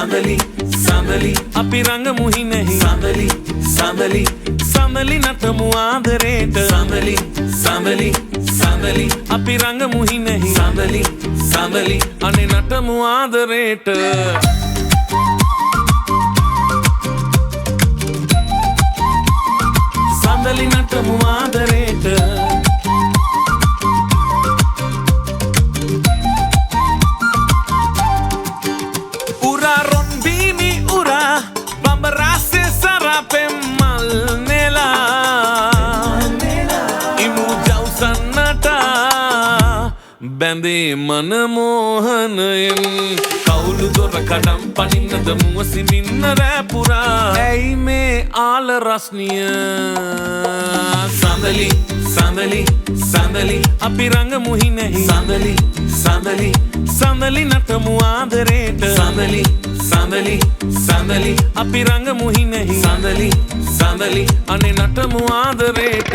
සඳලි සඳලි අපි රංගමු හිනෙහි සඳලි සඳලි සඳලි නටමු ආදරේට සඳලි සඳලි සඳලි අපි රංගමු හිනෙහි සඳලි සඳලි අනේ නටමු ආදරේට සඳලි නටමු ආදරේට උරා රොන් බීමි උරා බඹරාසේ සරපෙම් මල් නෙලා ඉමු ජව්සන්නට බැඳේ මන මෝහනයෙන් කවුළු දොර කඩම් පනින්නද මුවසිමින්න රැපුරා ඇයි මේ ආල රස්නිය සඳලි සඳලි සඳලි අපි රංගමු හිනෙහි සඳලි සඳලි සඳලි නටමු ආදරේට සඳලි සඳලි සඳලි අපි රංගමු හිනෙහි සඳලි සඳලි අනේ නටමු ආදරේට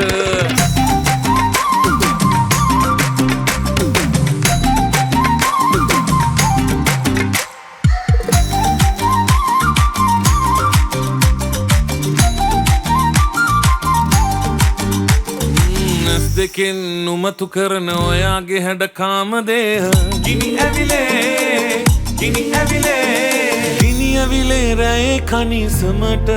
දෙකෙන් නුමතු කරන ඔයාගේ හැඩ කාමදේහ ගිනි ඇවිලේ ගිනි ඇවිලේ ගිනි ඇවිලේ රැයේ කනිසමට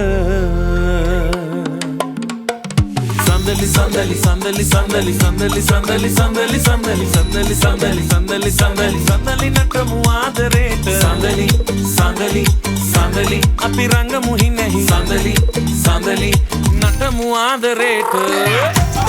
සඳලි සඳලි සඳලි සඳලි සඳලි සඳලි සඳලි සඳලි සඳලි සඳලි සඳලි සඳලි සඳලි නටමු ආදරේට සඳලි සඳලි සඳලි අපි රංගමු හිනෙහි සඳලි සඳලි නටමු ආදරේට